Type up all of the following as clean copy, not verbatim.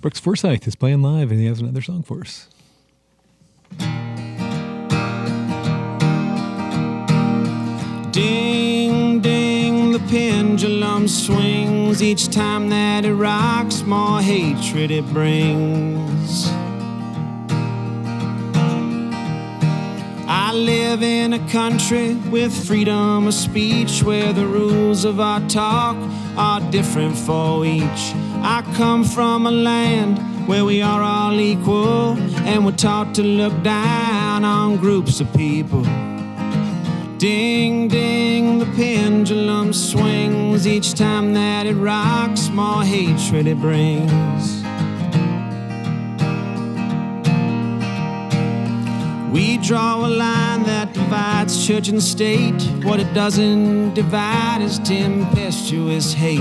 Brooks Forsyth is playing live, and he has another song for us. Ding, ding, the pendulum swings. Each time that it rocks, more hatred it brings. I live in a country with freedom of speech, where the rules of our talk are different for each. I come from a land where we are all equal, and we're taught to look down on groups of people. Ding, ding, the pendulum swings. Each time that it rocks, more hatred it brings. We draw a line that divides church and state. What it doesn't divide is tempestuous hate.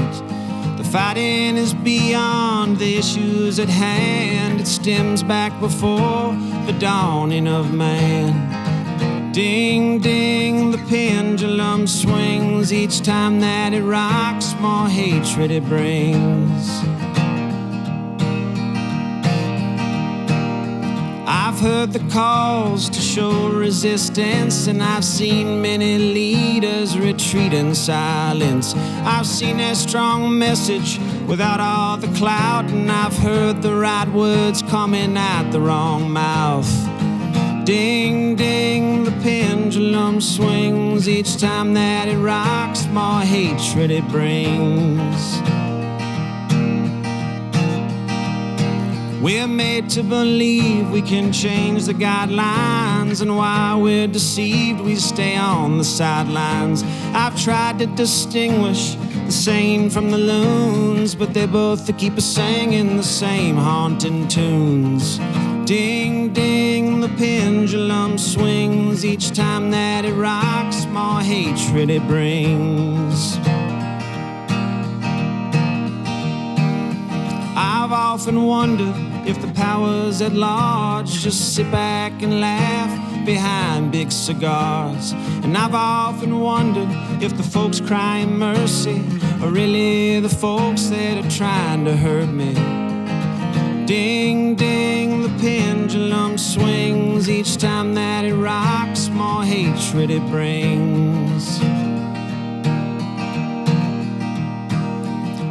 The fighting is beyond the issues at hand. It stems back before the dawning of man. Ding, ding, the pendulum swings. Each time that it rocks, more hatred it brings. I've heard the calls to show resistance, and I've seen many leaders retreat in silence. I've seen their strong message without all the clout, and I've heard the right words coming out the wrong mouth. Ding, ding, the pendulum swings. Each time that it rocks, more hatred it brings. We're made to believe we can change the guidelines, and while we're deceived, we stay on the sidelines. I've tried to distinguish the sane from the loons, but they both keep us singing the same haunting tunes. Ding, ding, the pendulum swings. Each time that it rocks, more hatred it brings. I've often wondered if the powers at large just sit back and laugh behind big cigars. And I've often wondered if the folks crying mercy are really the folks that are trying to hurt me. Ding, ding, the pendulum swings. Each time that it rocks, more hatred it brings.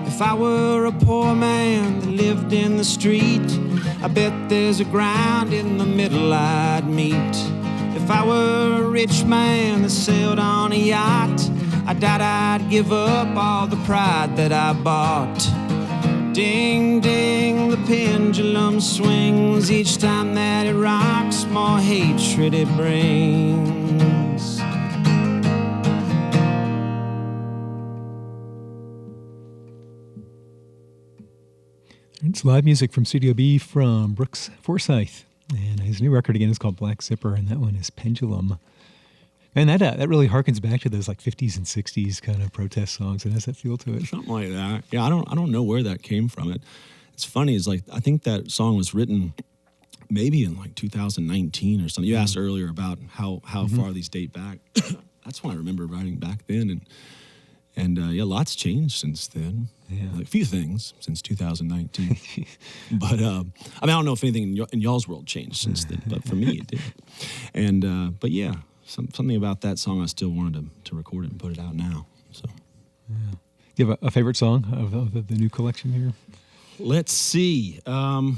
If I were a poor man that lived in the street, I bet there's a ground in the middle I'd meet. If I were a rich man that sailed on a yacht, I doubt I'd give up all the pride that I bought. Ding, ding, the pendulum swings. Each time that it rocks, more hatred it brings. It's live music from Studio B from Brooks Forsyth. And his new record again is called Black Zipper, and that one is Pendulum. And that really harkens back to those like 50s and 60s kind of protest songs. It has that feel to it. Something like that. Yeah, I don't know where that came from. It's funny. It's like I think that song was written maybe in like 2019 or something. You asked earlier about how far these date back. That's when I remember writing back then, and yeah, lots changed since then. Yeah, like a few things since 2019. But I mean, I don't know if anything in y'all's world changed since then, but for me it did. And but yeah. Something about that song I still wanted to record it and put it out now. So, yeah. Do you have a favorite song of the new collection here? Let's see. I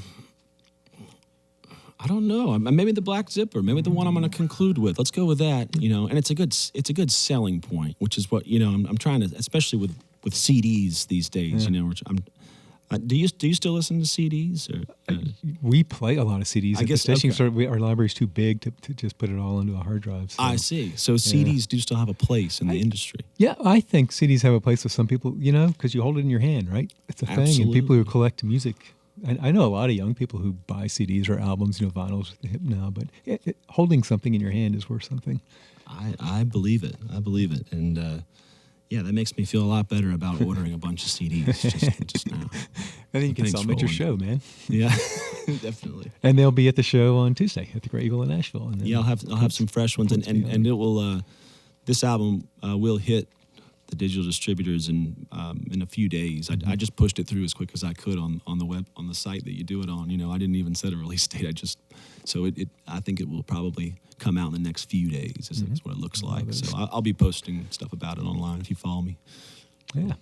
don't know. Maybe the Black Zipper. Maybe the one I'm going to conclude with. Let's go with that. You know, and it's a good selling point, which is what I'm trying to, especially with CDs these days. Yeah. You know, do you still listen to CDs? Or, we play a lot of CDs. I guess the station our library's too big to just put it all into a hard drive. So. I see. So CDs do still have a place in the industry. Yeah, I think CDs have a place with some people, because you hold it in your hand, right? It's a thing. Absolutely. And people who collect music, I know a lot of young people who buy CDs or albums, vinyls hip now, but holding something in your hand is worth something. I believe it. And yeah, that makes me feel a lot better about ordering a bunch of CDs just now. I think you can sell them at your show, man. Yeah, definitely. And they'll be at the show on Tuesday at the Great Eagle in Nashville. And yeah, I'll have some fresh ones, and it will. This album will hit the digital distributors in a few days. I just pushed it through as quick as I could on the web, on the site that you do it on. You know, I didn't even set a release date. I think it will probably come out in the next few days. Is what it looks like. So I'll be posting stuff about it online if you follow me. Yeah.